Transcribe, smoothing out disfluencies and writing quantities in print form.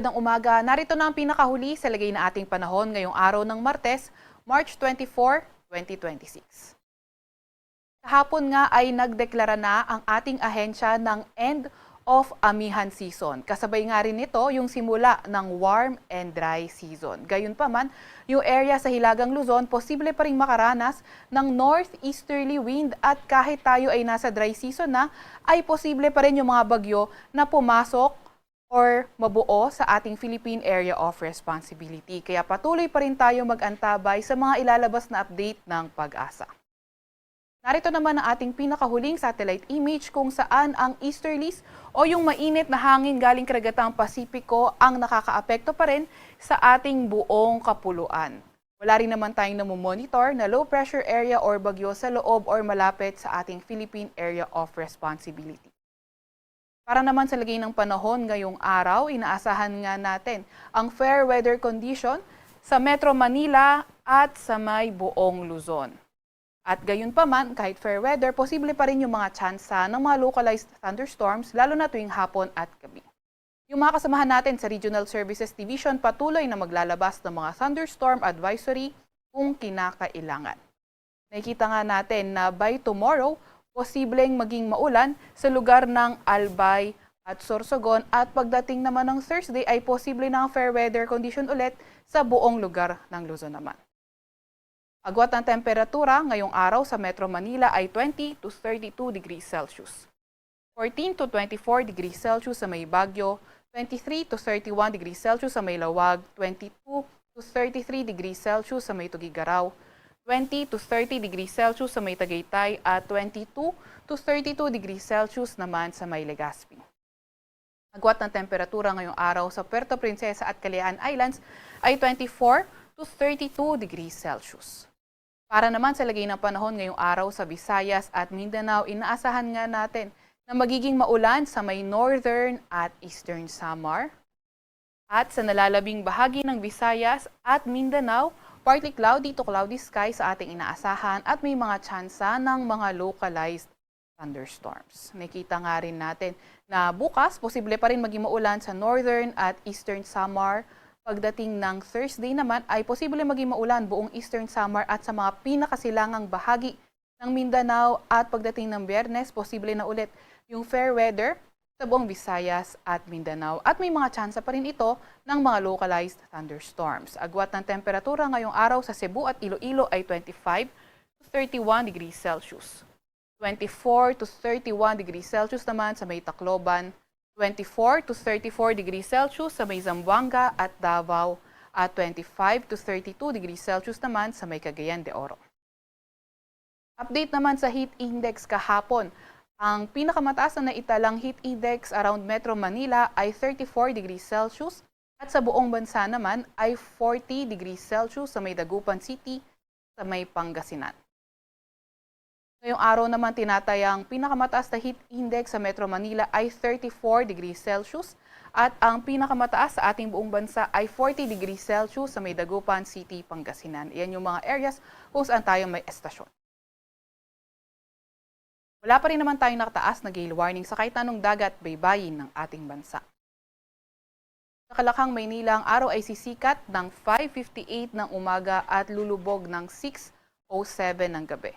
Magandang umaga. Narito na ang pinakahuli sa lagay na ating panahon ngayong araw ng Martes, March 24, 2026. Kahapon nga ay nagdeklara na ang ating ahensya ng end of amihan season. Kasabay nga rin nito yung simula ng warm and dry season. Gayunpaman, yung area sa Hilagang Luzon, posible pa rin makaranas ng northeasterly wind at kahit tayo ay nasa dry season na, ay posible pa rin yung mga bagyo na pumasok or mabuo sa ating Philippine Area of Responsibility. Kaya patuloy pa rin tayo mag-antabay sa mga ilalabas na update ng Pag-asa. Narito naman ang ating pinakahuling satellite image kung saan ang easterlies o yung mainit na hangin galing karagatang Pasipiko ang nakakaapekto pa rin sa ating buong kapuluan. Wala rin naman tayong namomonitor na low pressure area or bagyo sa loob or malapit sa ating Philippine Area of Responsibility. Para naman sa lagay ng panahon ngayong araw, inaasahan nga natin ang fair weather condition sa Metro Manila at sa may buong Luzon. At gayon pa man, kahit fair weather, posible pa rin yung mga tsansa ng mga localized thunderstorms lalo na tuwing hapon at gabi. Yung mga kasamahan natin sa Regional Services Division patuloy na maglalabas ng mga thunderstorm advisory kung kinakailangan. Nakikita nga natin na by tomorrow, posibleng maging maulan sa lugar ng Albay at Sorsogon at pagdating naman ng Thursday ay posible na ang fair weather condition ulit sa buong lugar ng Luzon naman. Agwat ng temperatura ngayong araw sa Metro Manila ay 20 to 32 degrees Celsius. 14 to 24 degrees Celsius sa may Baguio, 23 to 31 degrees Celsius sa may Lawag, 22 to 33 degrees Celsius sa may Tugigaraw, 20 to 30 degrees Celsius sa may Tagaytay at 22 to 32 degrees Celsius naman sa may Legazpi. Agwat ng temperatura ngayong araw sa Puerto Princesa at Kalayaan Islands ay 24 to 32 degrees Celsius. Para naman sa lagay ng panahon ngayong araw sa Visayas at Mindanao, inaasahan nga natin na magiging maulan sa may northern at eastern Samar. At sa nalalabing bahagi ng Visayas at Mindanao, partly cloudy to cloudy sky sa ating inaasahan at may mga tsansa ng mga localized thunderstorms. Nakita nga rin natin na bukas, posible pa rin maging maulan sa northern at eastern Samar. Pagdating ng Thursday naman ay posible maging maulan buong Eastern Samar at sa mga pinakasilangang bahagi ng Mindanao at pagdating ng Biyernes, posible na ulit yung fair weather sa buong Visayas at Mindanao. At may mga tsansa pa rin ito ng mga localized thunderstorms. Agwat ng temperatura ngayong araw sa Cebu at Iloilo ay 25 to 31 degrees Celsius. 24 to 31 degrees Celsius naman sa may Tacloban, 24 to 34 degrees Celsius sa may Zamboanga at Davao at 25 to 32 degrees Celsius naman sa may Cagayan de Oro. Update naman sa heat index kahapon. Ang pinakamataas na naitalang heat index around Metro Manila ay 34 degrees Celsius at sa buong bansa naman ay 40 degrees Celsius sa may Dagupan City sa may Pangasinan. Ngayong araw naman tinatayang pinakamataas na heat index sa Metro Manila ay 34 degrees Celsius at ang pinakamataas sa ating buong bansa ay 40 degrees Celsius sa may Dagupan City, Pangasinan. Iyan yung mga areas kung saan tayo may estasyon. Wala pa rin naman tayong nakataas na gale warning sa kahit anong dagat baybayin ng ating bansa. Sa Kalakang, Maynila, ang araw ay sisikat ng 5:58 ng umaga at lulubog ng 6:07 ng gabi.